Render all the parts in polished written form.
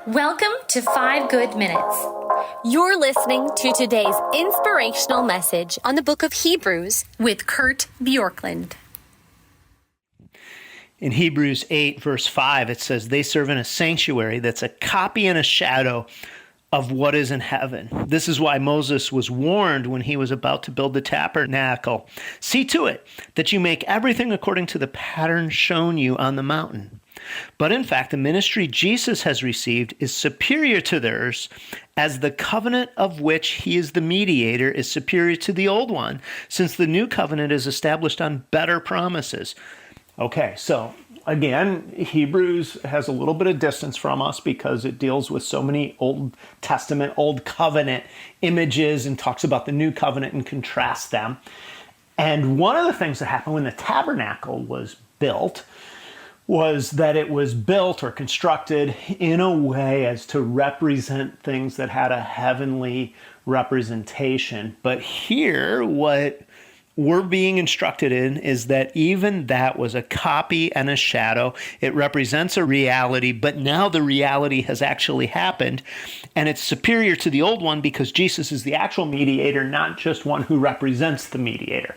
Welcome to 5 Good Minutes. You're listening to today's inspirational message on the book of Hebrews with Kurt Bjorklund. In Hebrews 8, verse 5, it says, "They serve in a sanctuary that's a copy and a shadow of what is in heaven. This is why Moses was warned when he was about to build the tabernacle. See to it that you make everything according to the pattern shown you on the mountain. But in fact, the ministry Jesus has received is superior to theirs, as the covenant of which he is the mediator is superior to the old one, since the new covenant is established on better promises." Okay, so again, Hebrews has a little bit of distance from us because it deals with so many Old Testament, Old Covenant images and talks about the New Covenant and contrasts them. And one of the things that happened when the tabernacle was built was that it was built or constructed in a way as to represent things that had a heavenly representation. But here, what we're being instructed in is that even that was a copy and a shadow. It represents a reality, but now the reality has actually happened, and it's superior to the old one because Jesus is the actual mediator, not just one who represents the mediator.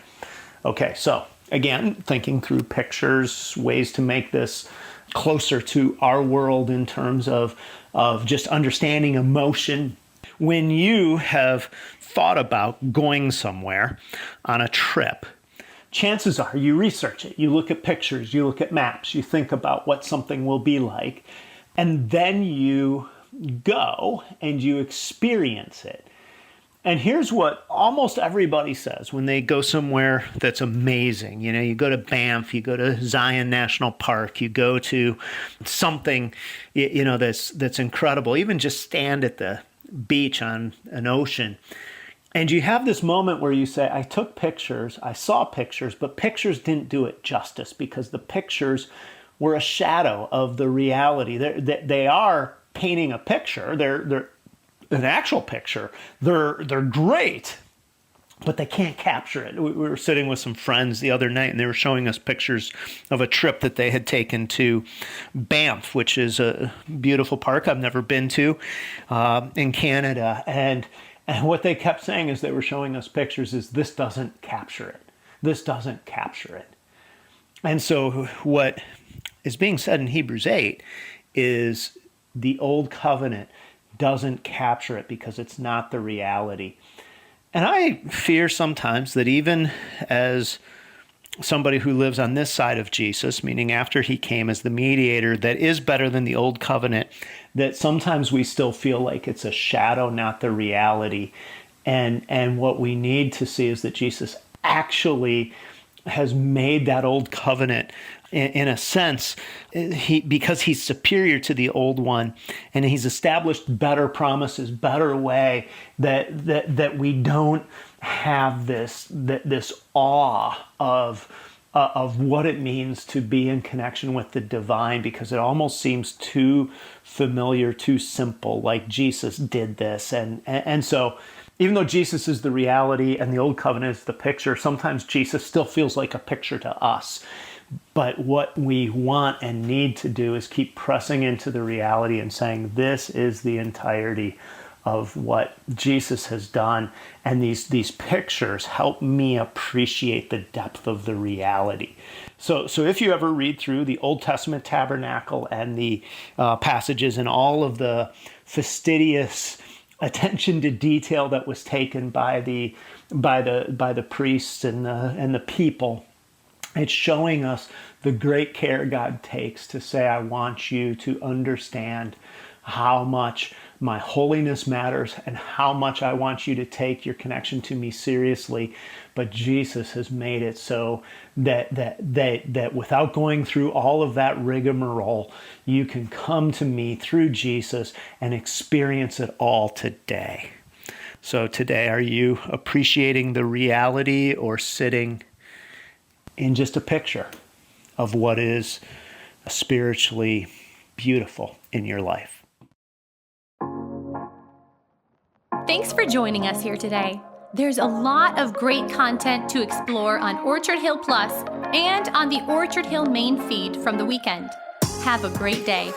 Okay, so again, thinking through pictures, ways to make this closer to our world in terms of just understanding emotion. When you have thought about going somewhere on a trip, chances are you research it. You look at pictures, you look at maps, you think about what something will be like, and then you go and you experience it. And here's what almost everybody says when they go somewhere that's amazing. You know, you go to Banff, you go to Zion National Park, you go to something, that's incredible. Even just stand at the beach on an ocean. And you have this moment where you say, I took pictures, I saw pictures, but pictures didn't do it justice because the pictures were a shadow of the reality. They are painting a picture. They're an actual picture. They're great, but they can't capture it. We were sitting with some friends the other night, and they were showing us pictures of a trip that they had taken to Banff, which is a beautiful park I've never been to in Canada. And what they kept saying as they were showing us pictures is, this doesn't capture it. This doesn't capture it. And so what is being said in Hebrews 8 is the old covenant doesn't capture it because it's not the reality. And I fear sometimes that even as somebody who lives on this side of Jesus, meaning after he came as the mediator that is better than the old covenant, that sometimes we still feel like it's a shadow, not the reality. And what we need to see is that Jesus actually has made that old covenant, in a sense, because he's superior to the old one, and he's established better promises, better way that we don't have this awe of what it means to be in connection with the divine, because it almost seems too familiar, too simple, like Jesus did this. And so even though Jesus is the reality and the old covenant is the picture, sometimes Jesus still feels like a picture to us. But what we want and need to do is keep pressing into the reality and saying, this is the entirety of what Jesus has done. And these pictures help me appreciate the depth of the reality. So if you ever read through the Old Testament tabernacle and the passages and all of the fastidious attention to detail that was taken by the priests and the people, it's showing us the great care God takes to say, I want you to understand how much my holiness matters and how much I want you to take your connection to me seriously. But Jesus has made it so that without going through all of that rigmarole, you can come to me through Jesus and experience it all today. So today, are you appreciating the reality or sitting in just a picture of what is spiritually beautiful in your life? Thanks for joining us here today. There's a lot of great content to explore on Orchard Hill Plus and on the Orchard Hill main feed from the weekend. Have a great day.